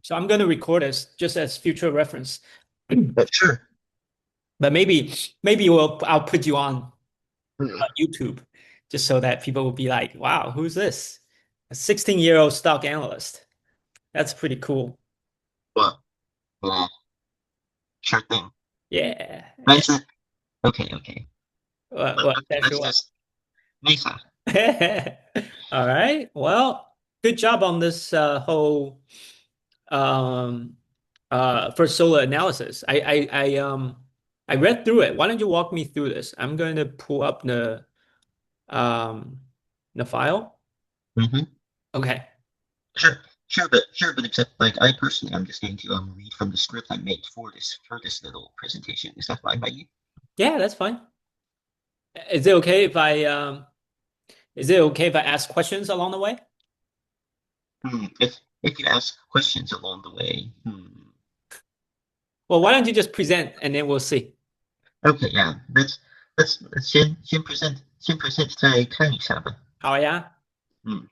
So I'm going to record this just as future reference. But sure. But maybe I'll put you on Hmm. YouTube just so that people will be like, wow, who's this? A 16-year-old stock analyst. That's pretty cool. Well, yeah, sure thing. Yeah. Yeah. Nice. Okay. Okay, That's let's what. just Mesa. All right. Well, good job on this whole um first solar analysis. I read through it. Why don't you walk me through this? I'm going to pull up um the file. Mm-hmm. Okay. Sure, sure, but except like I personally, I'm just going to read from the script I made for this little presentation. Is that fine by you? Yeah, that's fine. Is it okay if I ask questions along the way? If you ask questions along the way, Well, why don't you just present and then we'll see. Okay, yeah, let's先present再看一下吧。好呀，嗯。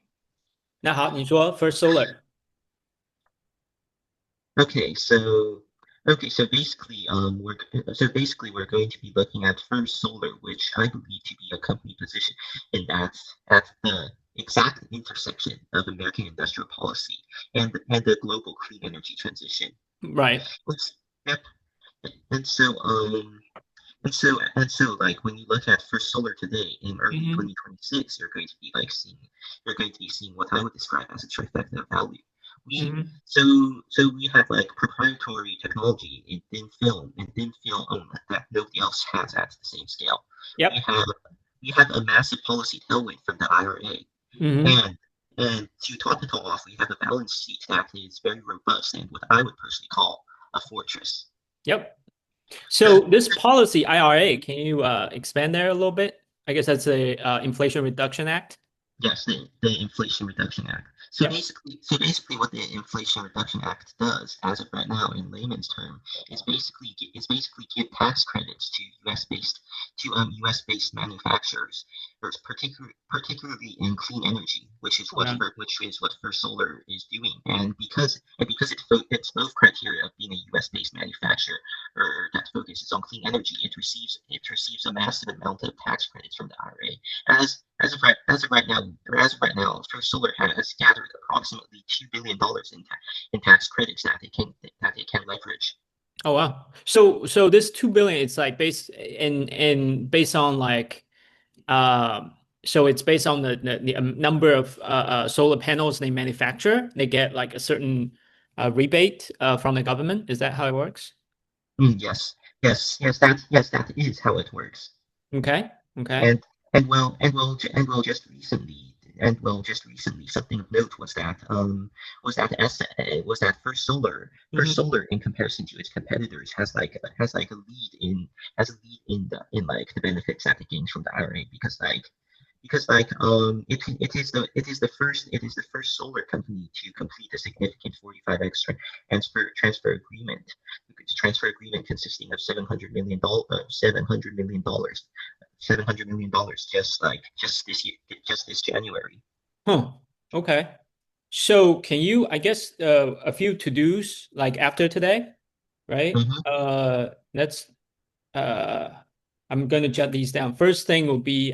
那好，你说 First Solar。Okay, so so basically, we're going to be looking at First Solar, which I believe to be a company position, and that's at the exact intersection of American industrial policy and the global clean energy transition. Right. Let's, yep. And so like when you look at First Solar today in early Hmm. 2026, you're going to be seeing what I would describe as a trifecta of value. We Hmm. so we have like proprietary technology in thin film that nobody else has at the same scale. We Yep. have we have a massive policy tailwind from the IRA, Hmm. and to top it all off, we have a balance sheet that is very robust and what I would personally call a fortress. Yep. So this policy IRA, can you expand there a little bit? I guess that's the Inflation Reduction Act. Yes, the Inflation Reduction Act. Yep. So basically, what the Inflation Reduction Act does, as of right now, in layman's term, is basically give tax credits to U.S. based manufacturers, particularly in clean energy, Yeah. which is what First Solar is doing, and because it's both criteria of being a U.S. based manufacturer or that focuses on clean energy, it receives a massive amount of tax credits from the IRA. As of right now, First Solar has gathered approximately $2 billion in tax credits that it can leverage. Oh wow. So this 2 billion, it's like based on like so it's based on the number of solar panels they manufacture. They get like a certain rebate from the government. Is that how it works? Yes, that is how it works. Okay. Okay. And just recently, something of note was that First Hmm. Solar in comparison to its competitors has a lead in like the benefits that it gains from the IRA because like it is the first solar company to complete a significant 45x transfer agreement consisting of $700 million just this January. Huh. Okay. So can you, I guess, a few to-dos like after today, right? Mm-hmm. Let's I'm gonna jot these down. First thing will be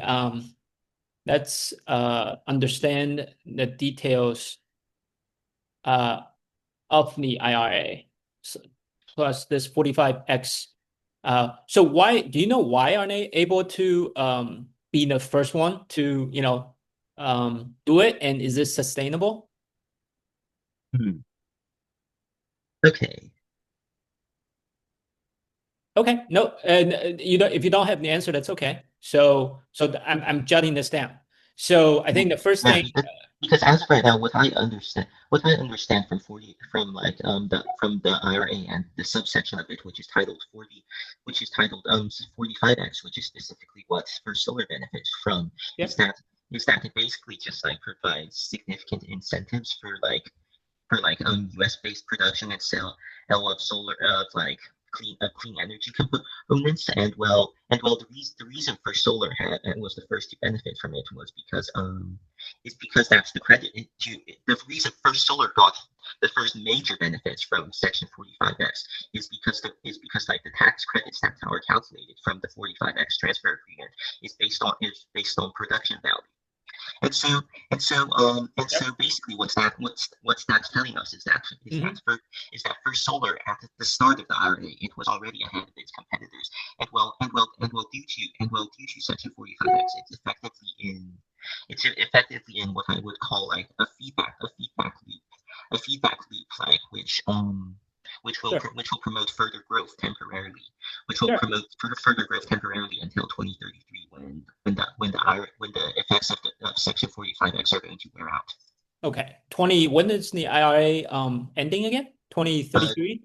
let's understand the details uh of the IRA plus this 45X. So why do you know why aren't they able to be the first one to, do it? And is this sustainable? Hmm. Okay. Okay, no, and you don't if you don't have the answer, that's okay. So I'm jotting this down. So I Yeah, think the first yeah, thing, because as of right now, what I understand from the IRA and the subsection of it, which is titled 45X, which is specifically what First Solar benefits from, is yep. that it basically just like provides significant incentives for like U.S. based production and sale of solar of like clean energy components and the reason for solar had and was the first to benefit from it was because that's the credit to the reason First Solar got the first major benefits from Section 45X is because like the tax credits that are calculated from the 45X transfer agreement is based on production value. And so Yep. basically what's that's telling us Hmm. is that First Solar at the start of the IRA it was already ahead of its competitors and due to Section 45X it's effectively in what I would call like a feedback loop like Sure. which will promote further growth temporarily Sure. further growth temporarily until 2033 when the effects of Section 45X are going to wear out. Okay. 20, when is the IRA ending again? Uh, 2033?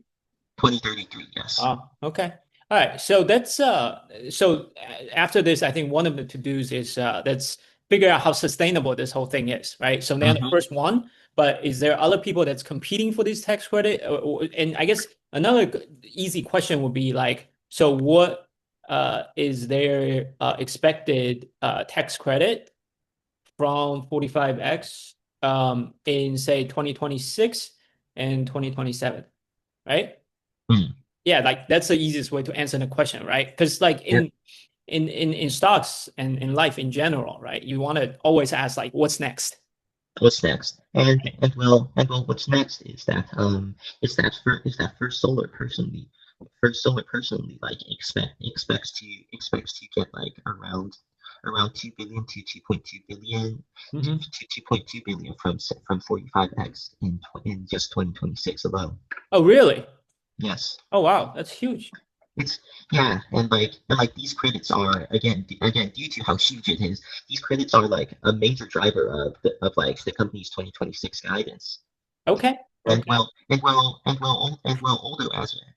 2033, yes. Okay. All right. So that's after this, I think one of the to-dos is let's figure out how sustainable this whole thing is, right? So then the Mm-hmm. first one, but is there other people that's competing for this tax credit? And I guess another easy question would be like, so what is their expected tax credit from 45X in say 2026 and 2027, right? Mm. Yeah, like that's the easiest way to answer the question, right? Because like Yeah. in stocks and in life in general, right? You want to always ask like, what's next? What's next? What's next is that First Solar personally like expects to get like around 2 billion to 2.2 billion Hmm. to 2.2 billion from 45X in just 2026 alone. Oh, really? Yes. Oh, wow, that's huge. It's yeah, and like these credits are again due to how huge it is. These credits are like a major driver of like the company's 2026 guidance. Okay, okay,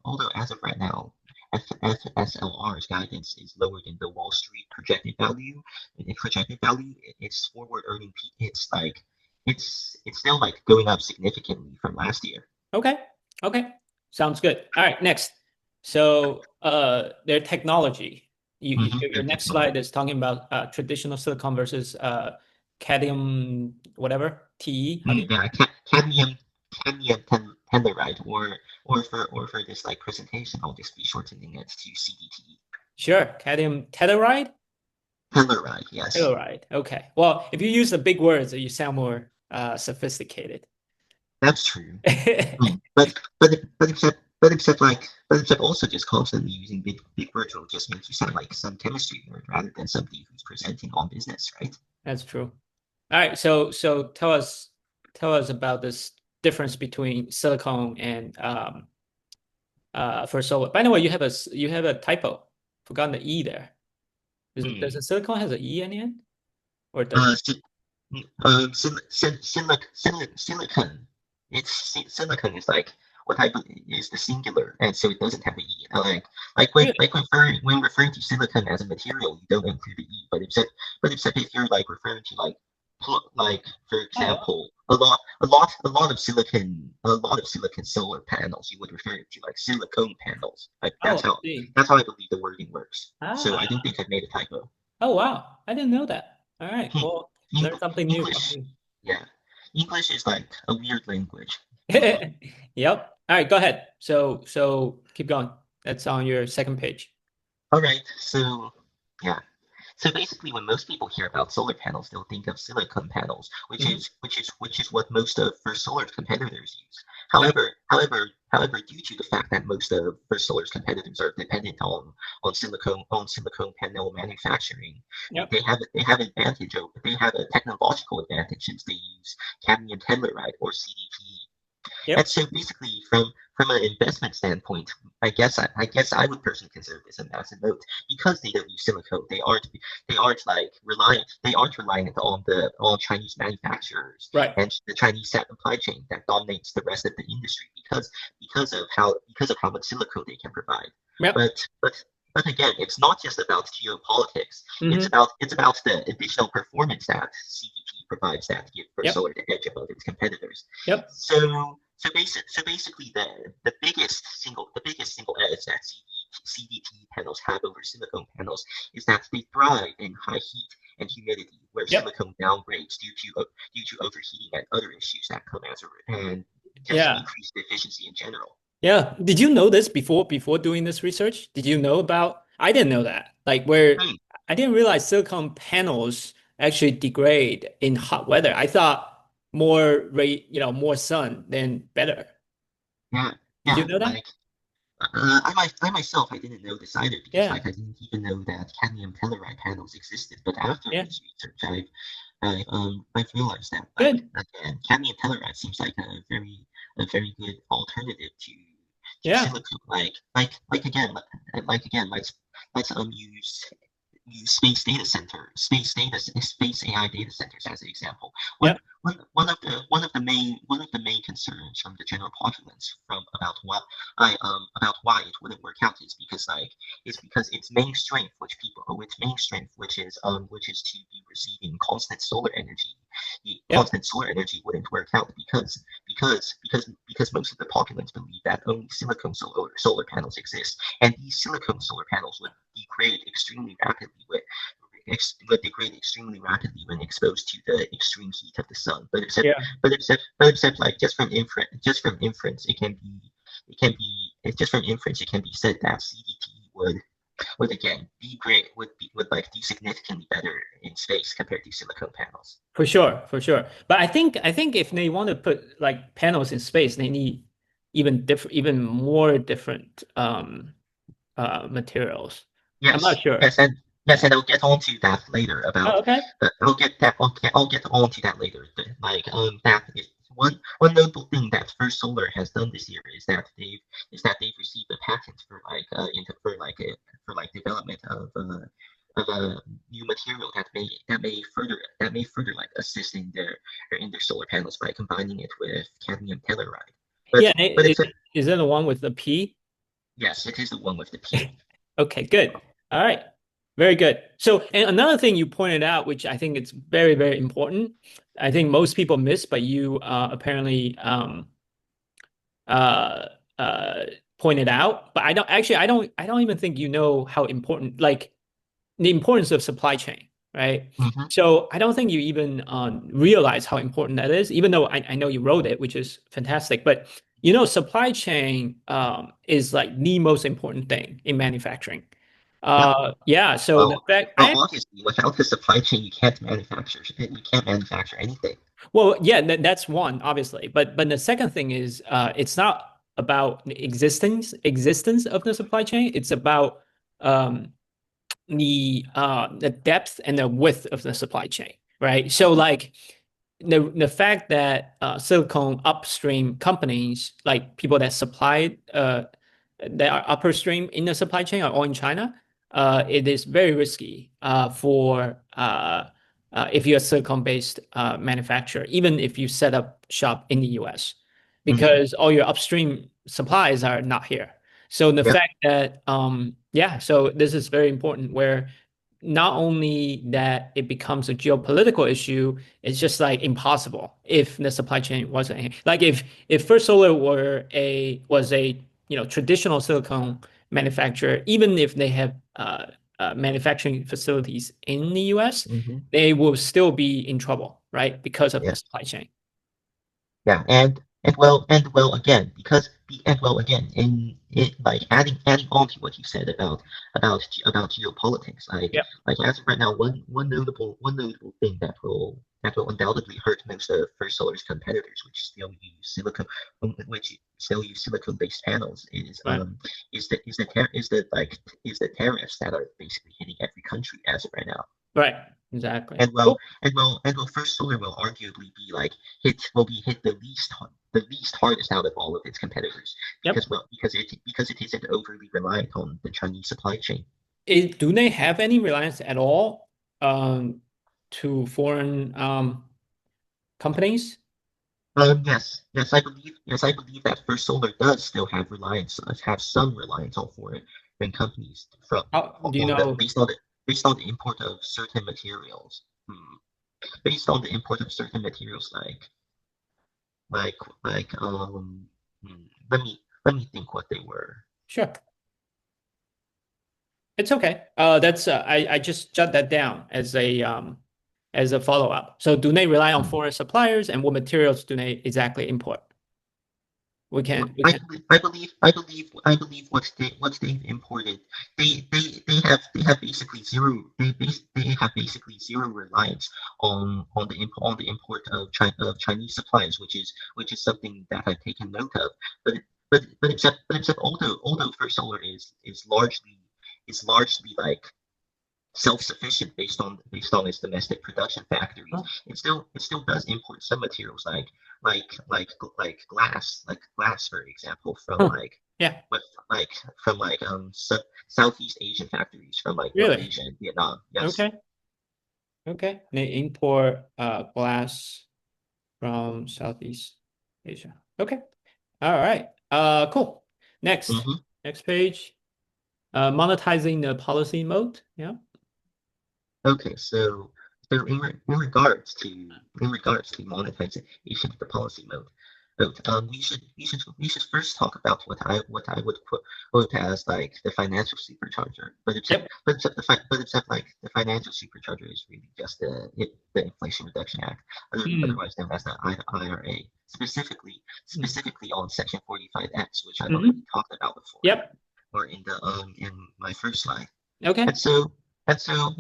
Although as of right now, FSLR's guidance is lower than the Wall Street projected value. And in projected value, its forward earning it's still like going up significantly from last year. okay, okay. Sounds good. All right, next. So, their technology. Your Their next technology. slide is talking about traditional silicon versus cadmium, whatever, TE. How do you? Yeah, cadmium telluride, or for this like presentation, I'll just be shortening it to CDT. Sure, cadmium telluride. Telluride, yes, Telluride. Okay. Well, if you use the big words, you sound more sophisticated. that's true. Yeah, But except also just constantly using big words will just make you sound like some chemistry nerd rather than somebody who's presenting on business, right? that's true. All right. So tell us about this difference between silicone and for solar. By the way, you have a typo. Forgotten the E there. Does Hmm. the silicone has an E in the end, or it doesn't? Uh, si- silicon. Silicon is like what I believe is the singular, and so it doesn't have an E. Really? When referring to silicon as a material, you don't include the E. But except if you're like referring to like for Oh, example, a lot of silicon solar panels, you would refer to like silicone panels. Like oh, I see. that's how I believe the wording works. So I don't Ah, think I've made a typo. oh wow, I didn't know that. All right. Hmm. Well, learn something new from English, you. yeah. English is like a weird language. Yep. All right, go ahead. So keep going. That's on your second page. All right, so yeah. So basically, when most people hear about solar panels, they'll think of silicon panels, Hmm. which is what most of First Solar's competitors use. Yep. However, due to the fact that most of First Solar's competitors are dependent on silicone panel manufacturing, Yep. they have a technological advantage since they use cadmium telluride or CDPE. And Yep. so basically, from an investment standpoint, I guess I would personally consider this a massive moat because they don't use silicone. They aren't reliant on the on Chinese manufacturers Right. and the Chinese supply chain that dominates the rest of the industry because of how much silicone they can provide. Yep. But but but again, it's not just about geopolitics. Hmm. It's about the additional performance that CDP provides that give First Yep. Solar the edge above its competitors. Yep. So basically, the biggest single edge that CDT panels have over silicone panels is that they thrive in high heat and humidity, where Yep. silicone downgrades due to overheating and other issues that come as a and tends to Yeah. increase the efficiency in general. Yeah. Did you know this before doing this research? Did you know about, I didn't know that. Like where Right. I didn't realize silicon panels actually degrade in hot weather. I thought more rate, more sun, then better. Yeah, Did you yeah. know that? Like I myself, I didn't know this either because Yeah. like I didn't even know that cadmium telluride panels existed. But after Yeah. this research, I've realized that like Good. again, cadmium telluride seems like a very good alternative to Yeah. silicon. Like again, like again, let's use space AI data centers as an example. Yeah. One of the main concerns from the general populace from about why it wouldn't work out is because its main strength, which is to be receiving constant solar energy, the Yep. constant solar energy wouldn't work out because most of the populace believe that only silicon solar panels exist, and these silicon solar panels would degrade extremely rapidly when exposed to the extreme heat of the sun. Yeah. But except like just from inference it can be said that CDT would again be great would like be significantly better in space compared to silicon panels. For sure, for sure. But I think if they want to put like panels in space, they need even more different materials. I'm not Yes, sure. and I'll get onto that later Oh, about. okay. I'll get onto that later. Like that is one notable thing that First Solar has done this year is that they've received a patent for like development of a new material that may further like assist in their solar panels by combining it with cadmium telluride. But Yeah, but it's a is that the one with the P? yes, it is the one with the P. Okay, good. All right. Very good. So, and another thing you pointed out, which I think it's very, very important, I think most people miss, but you apparently uh, uh, pointed out. But I don't even think you know how important, like the importance of supply chain, right? Hmm. So I don't think you even realize how important that is, even though I know you wrote it, which is fantastic. But supply chain is like the most important thing in manufacturing. Yep. Yeah. So the Well, fact well, obviously, without the supply chain, you can't manufacture anything. well, yeah, that's one, obviously. But the second thing is it's not about the existence of the supply chain. It's about um, the depth and the width of the supply chain, right? So Mhm. like the fact that silicon upstream companies, like people that supply that are upstream in the supply chain, are all in China, it is very risky for if you're a silicon-based manufacturer, even if you set up shop in the US, Mhm. because all your upstream supplies are not here. So the Yep. fact that yeah, so this is very important where not only that it becomes a geopolitical issue, it's just like impossible if the supply chain wasn't like if First Solar was a traditional silicon manufacturer, even if they have manufacturing facilities in the US, Hmm. they will still be in trouble, right? Because of the Yes. supply chain. Yeah. And well again and well again in like adding on to what you said about geopolitics. Yep. Like as of right now, one notable thing that will undoubtedly hurt most of First Solar's competitors, which still use silicon based panels, Right. is the tariffs that are basically hitting every country as of right now. Right. Exactly. And Cool. First Solar will arguably be hit the least hardest out of all of its competitors Yep. because it isn't overly reliant on the Chinese supply chain. Do they have any reliance at all um, to foreign companies? Yes, I believe that First Solar does still have some reliance on foreign companies from How do you on the know? based on the import of certain materials. Based on the import of certain materials like let me think what they were. Sure, it's okay. That's I just jot that down as a follow up. So, do they rely on Hmm. foreign suppliers, and what materials do they exactly import? We can we I can. believe, I believe, I believe, I believe what they've imported, they have basically zero, they have basically zero reliance on the import of Chinese supplies, which is something that I've taken note of. But except although First Solar is largely like self-sufficient based on its domestic production factories. Oh, It still does import some materials like glass for example from huh. Yeah, but like from Southeast Asian factories from like really. Malaysia and Vietnam. Yes. Okay. Okay. They import glass from Southeast Asia. Okay. All right. Cool. Next. hmm Next page. Monetizing the policy mode. Yeah. Okay, so in regards to monetization of the policy mode, we should first talk about what I would quote as like the financial supercharger. Yep. But except like the financial supercharger is really just the Inflation Reduction Act, Mm. otherwise known as the IRA, Mm. specifically on Section 45X, which I've already Hmm. talked about before, Yep. or in my first slide. Okay. And so, and so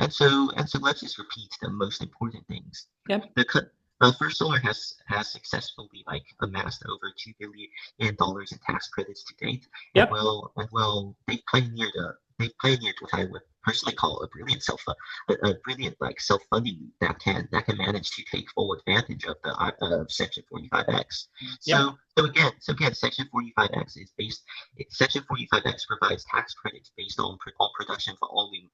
let's just repeat the most important things. Yep. The First Solar has successfully like amassed over $2 billion in tax credits to date, Yep. and well, they pioneered what I would personally call a brilliant like self funding loop that can manage to take full advantage of the Section 45X. Yep. So again, Section 45X provides tax credits based on production volume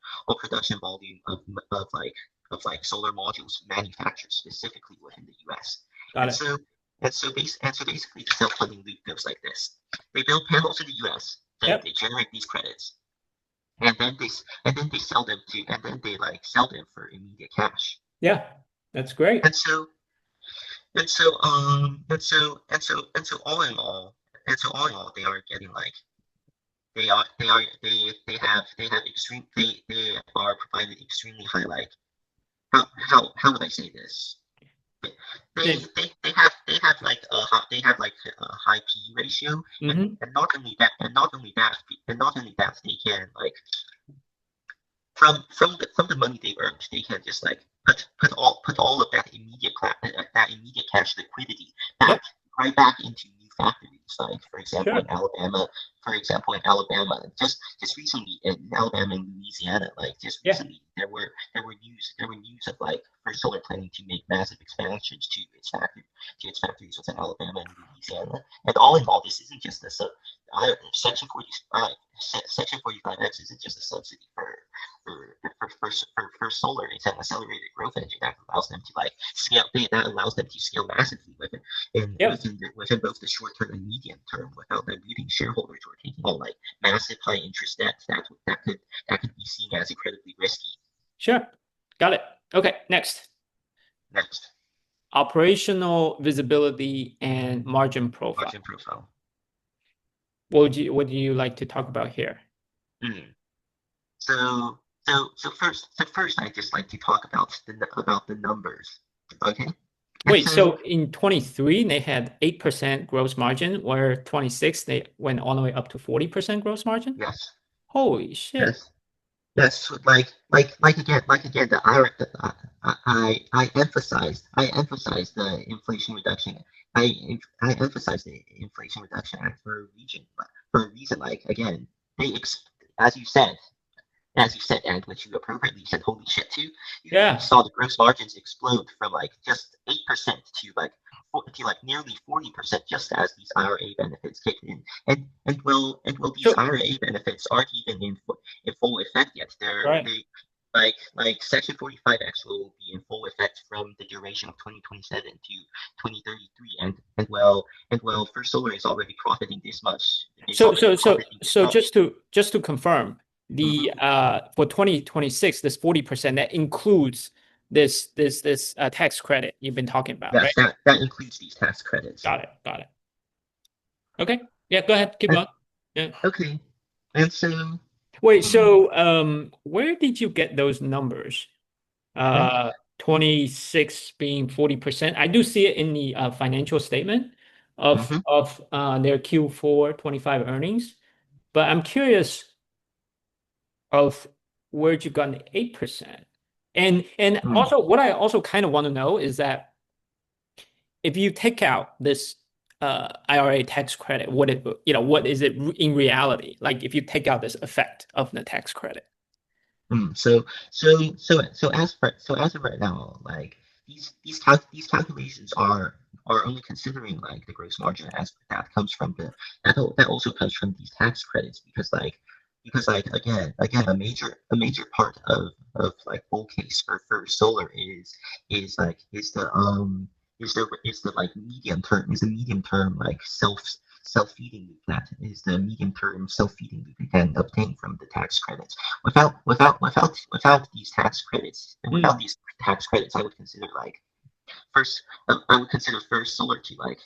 of like solar modules manufactured specifically within the U.S. Got And it. so and so basically the self-funding loop goes like this: they build panels in the U.S., then Yep. they generate these credits, and then they sell them to and then they like sell them for immediate cash. Yeah. That's great. And so and so and so all in all they are getting like they have they are provided extremely high like how would I say this? They, They have like they have like a high PE ratio, hmm. and not only that and not only that they can like from the money they earned they can just like put all of that immediate cash liquidity Yep. back right back into new factories like Sure. for example in Alabama just recently in Alabama and Louisiana like just Yeah. recently there were news of like First Solar planning to make massive expansions to its factories within Alabama and Louisiana. And all in all, this isn't just a sub. Section 45 Section 45X isn't just a subsidy for solar. It's an accelerated growth engine that allows them to like scale. That allows them to scale massively Yep. within both the short term and medium term without diluting shareholders or taking on like massive high interest debts that could be seen as incredibly risky. Sure. Got it. Okay. Next. Next, Operational visibility and margin margin profile. profile. What do you like to talk about here? Mm. So first, I just like to talk about the numbers. Okay, and Wait, so so in 23 they had 8% gross margin, where 26 they went all the way up to 40% gross margin? yes, Holy shit. yes, yes. Like again, I emphasized the Inflation Reduction. I emphasized the Inflation Reduction Act for a reason. Like again, they as you said, and which you appropriately said, holy shit too, you Yeah. saw the gross margins explode from like just 8% to like nearly 40% just as these IRA benefits kicked in. And well these So, IRA benefits aren't even in full effect yet. right. They like Section 45X will be in full effect from the duration of 2027 to 2033, and well First Solar is already profiting this much. It's So already so so profiting this so much. just to confirm, Mhm. the for 2026, this 40% that includes this tax credit you've been talking about, right? Yes, that includes these tax credits. Got it. Got it. Okay. Yeah, go ahead. Keep And, going. Yeah. okay, and so Wait, um, so where did you get those numbers? hmm, Uh 26 being 40%. I do see it in the financial statement, Mm-hmm. of their Q4 25 earnings. But I'm curious of where'd you got 8%. And Mm, also what I also kind of want to know is that if you take out this IRA tax credit, what is it in reality? Like if you take out this effect of the tax credit. So as of right now, like these calculations are only considering like the gross margin aspect that comes from that also comes from these tax credits because like again a major part of like bull case for solar is the like medium term like self-feeding loop that is the medium term self-feeding loop you can obtain from the tax credits. Without these tax credits, and without Mm, these tax credits, I would consider like first, I would consider first solar to like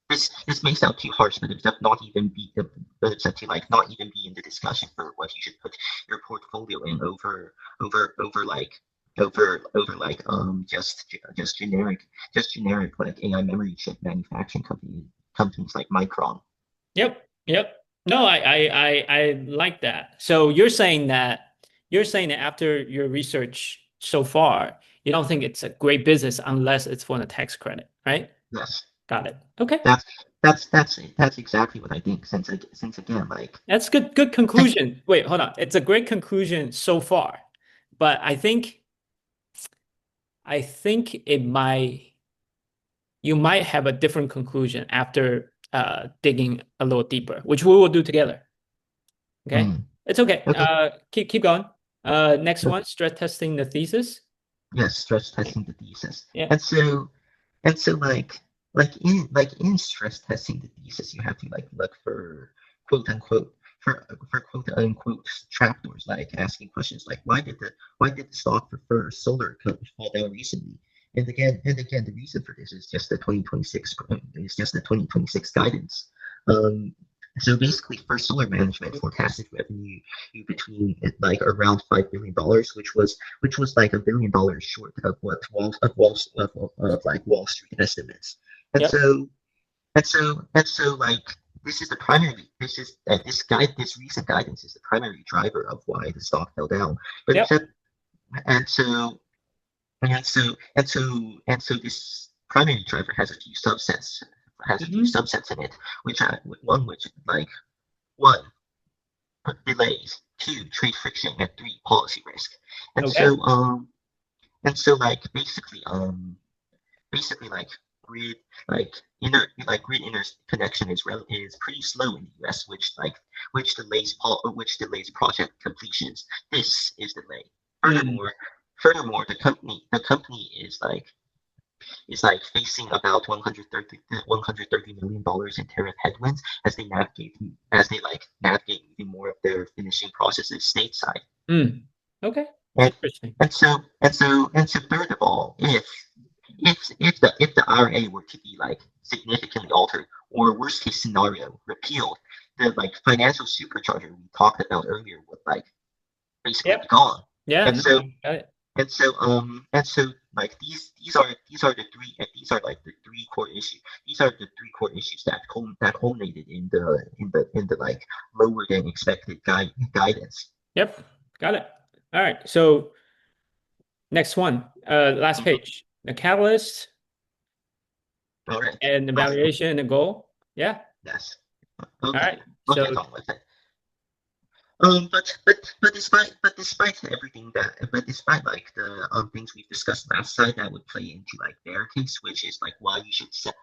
this may sound too harsh, but it's not even be but it's to like not even be in the discussion for what you should put your portfolio in over like over like just generic like AI memory chip manufacturing companies like Micron. yep, yep. No, I like that. So you're saying that after your research so far, you don't think it's a great business unless it's for the tax credit, right? Yes, Got it. Okay. that's that's exactly what I think. Since again like That's good tech, conclusion. Wait, hold on. It's a great conclusion so far. But I think it might you might have a different conclusion after digging a little deeper, which we will do together. Okay? mm, It's okay. okay. Keep going. Next one, stress testing the thesis. Yes, stress testing the thesis. Yeah. And so like in stress testing the thesis, you have to like look for quote unquote for quote unquote trapdoors, like asking questions like why did the stock for solar fall down recently? And again, the reason for this is just the 2026 guidance. Um, so basically, First Solar Management forecasted revenue between like around $5 billion, which was like $1 billion short of what like Wall Street estimates. And Yep. so like this recent guidance is the primary driver of why the stock fell down. But Yep. except and so and so this primary driver Hmm. has a few subsets in it, which like one delays, two trade friction, and three policy risk. And Okay. so like basically like grid grid interconnection is pretty slow in the US, which delays project completions. This is delayed. Mm. Furthermore, the company is like facing about $130 million in tariff headwinds as they navigate even more of their finishing processes stateside. Mm. Okay. And Interesting. and so third of all, if the IRA were to be like significantly altered or worst case scenario repealed, the like financial supercharger we talked about earlier would like basically be Yep. gone. Yeah, And no, so I got it. and so like these are like the three core issues. These are the three core issues that culminated in the like lower than expected guidance. Yep. Got it. All right. So next one. Last Mhm. page. The catalyst All right. and the Awesome. valuation and the goal. Yeah. Yes. All Okay. right. We'll So get on with it. But despite like the things we've discussed last time, that would play into like bear case, which is like why you should sell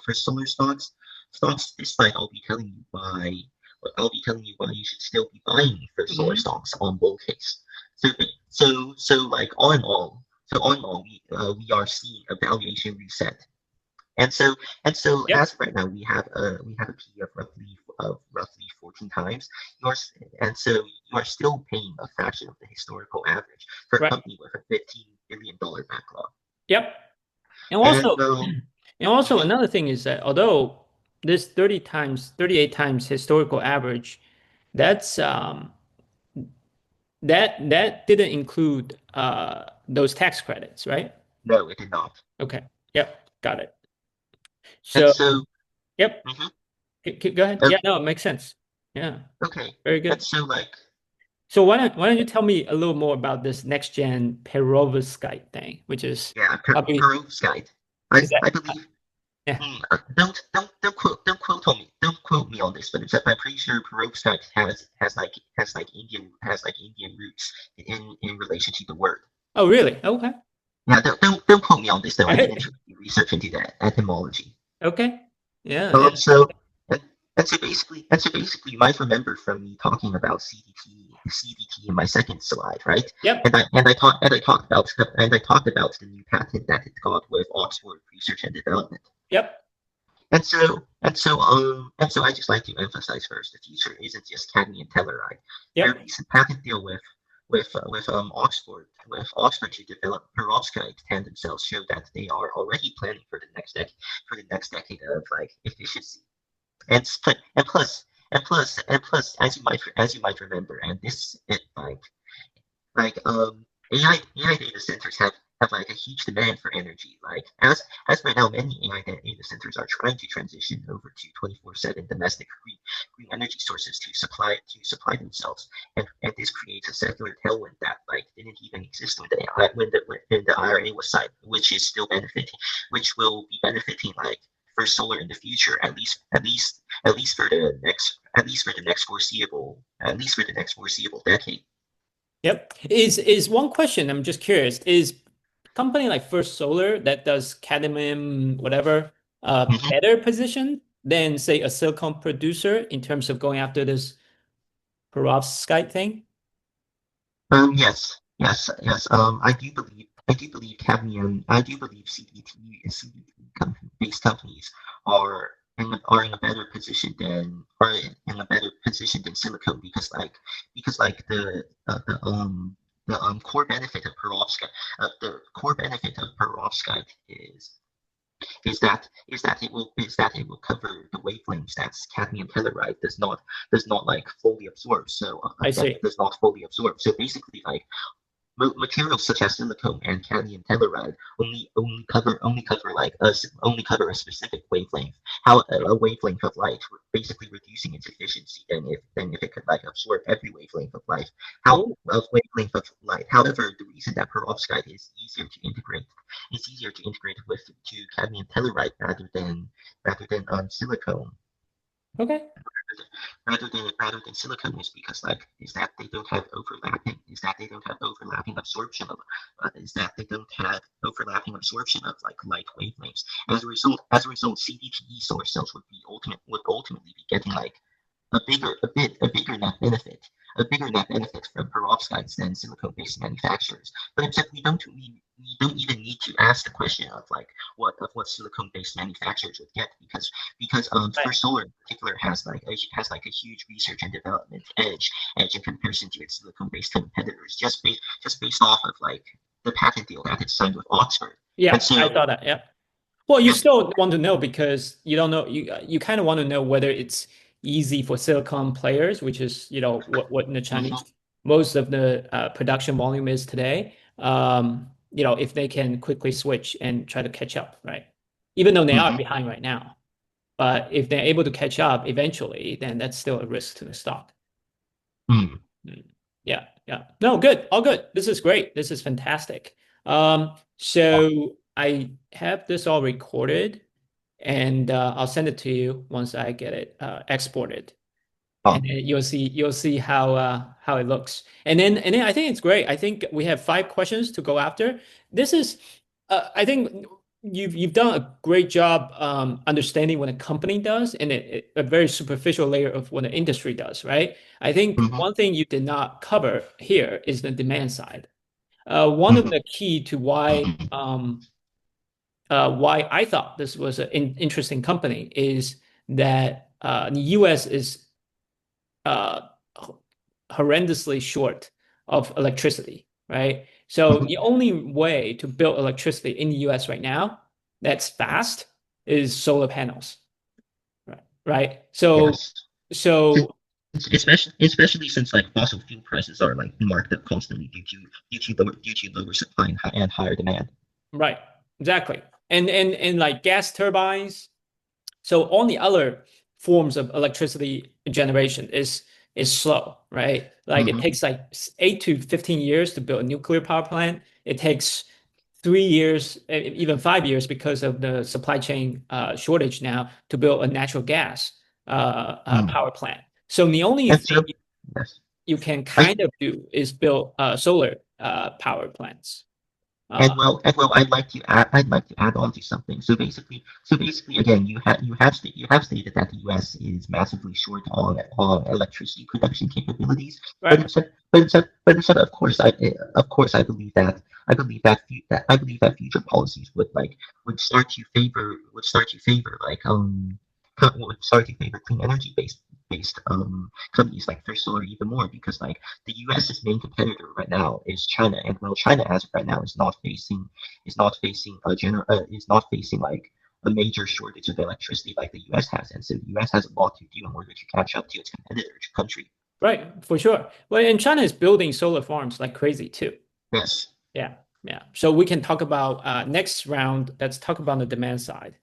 for solar stocks. Despite I'll be telling you why you should still be buying for solar mhm. stocks on bull case. So like all in all, we are seeing a valuation reset. And so Yep. as of right now, we have a PE of roughly 14 times. You're and so you are still paying a fraction of the historical average for a Right. company with a $15 billion backlog. Yep. And And also, and also another thing is that although this 30 times, 38 times historical average, that's that didn't include those tax credits, right? no, it did not. Okay. Yep. Got it. And So, so, yep. mhm, Go ahead. Yeah, okay, no, it makes sense. Yeah, okay. very And good. so like, So why don't you tell me a little more about this next gen perovskite thing, which is yeah, probably perovskite. is that I believe. yeah. Don't quote me on this, but I'm pretty sure perovskite has like Indian roots in relation to the word. Oh, really? Okay. Yeah, don't quote me on this though. All I didn't right. really research into that etymology. Okay. Yeah, yeah. Um, so and, and so basically, you might remember from me talking about CDT in my second slide, right? Yep. And I talked about the new patent that it got with Oxford Research and Development. Yep. And so I just like to emphasize first, the future isn't just cadmium telluride. Their Yep. recent patent deal with Oxford to develop perovskite tandem cells show that they are already planning for the next decade of like efficiency. And and plus, as you might remember, and this it like AI data centers have like a huge demand for energy. Like as right now, many AI data centers are trying to transition over to 24/7 domestic green energy sources to supply themselves, and this creates a secular tailwind that like didn't even exist when the IRA was signed, which will be benefiting like First Solar in the future, at least for the next foreseeable decade. Yep. Is one question, I'm just curious, is company like First Solar that does cadmium, whatever, Mhm. better position than say a silicon producer in terms of going after this perovskite thing? Yes. I do believe CDT and CDT based companies are in a better position than silicon because like the core benefit of perovskite is that it will cover the wavelengths that cadmium telluride does not like fully absorb. I That see. does not fully absorb. So basically, like materials such as silicone and cadmium telluride only cover a specific wavelength. How a wavelength of light, basically reducing its efficiency than if it could like absorb every wavelength of light. How Oh, of wavelength of light. However, the reason that perovskite is easier to integrate with to cadmium telluride rather than silicone okay. rather than silicon is that they don't have overlapping absorption of like light wavelengths. As a result, CDTE source cells would ultimately be getting like a bigger net benefit from perovskites than silicon-based manufacturers. But except we don't even need to ask the question of like what silicon-based manufacturers would get because Right. First Solar in particular has like a huge research and development edge in comparison to its silicon-based competitors just based off of like the patent deal that it signed with Oxford. And Yeah, I so thought that. Yeah. Well, you yeah. still want to know because you don't know you kind of want to know whether it's easy for silicon players, which is what in the Mhm, Chinese most of the production volume is today. If they can quickly switch and try to catch up, right? Even though they are mhm, behind right now, but if they're able to catch up eventually, then that's still a risk to the stock. mm. Mm. Yeah, yeah. No, good. All good. This is great. This is fantastic. So I have this all recorded and I'll send it to you once I get it exported. And Oh, then you'll see how it looks. And then I think it's great. I think we have 5 questions to go after. This is I think you've done a great job understanding what a company does and a very superficial layer of what an industry does, right? I think mhm, one thing you did not cover here is the demand side. One of mhm, the key to why I thought this was an interesting company is that the US is uh, horrendously short of electricity, right? So mhm. the only way to build electricity in the US right now that's fast is solar panels, right? Right. So Yes. so Especially since like fossil fuel prices are like marked up constantly due to lower supply and higher demand. right, exactly. And like gas turbines. So all the other forms of electricity generation is slow, right? Like it Hmm. takes like 8 to 15 years to build a nuclear power plant. It takes 3 years, even 5 years, because of the supply chain shortage now to build a natural gas Mm. power plant. So the only And thing so, yes, you can I kind of do is build solar power plants. and Uh, I'd like to add on to something. So basically, again, you have stated that the U.S. is massively short on electricity production capabilities. right, But instead, of course, I believe that future policies would start to favor would start to favor clean energy based companies like First Solar even more because like the US's main competitor right now is China, and well, China as of right now is not facing like a major shortage of electricity like the US has, and so the US has a lot to do in order to catch up to its competitor country. right, for sure. Well, and China is building solar farms like crazy too. Yes. Yeah, yeah. So we can talk about next round. Let's talk about the demand side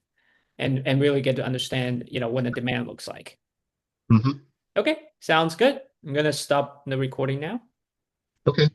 and really get to understand, what the demand looks like. Hmm. Okay, sounds good. I'm gonna stop the recording now. Okay.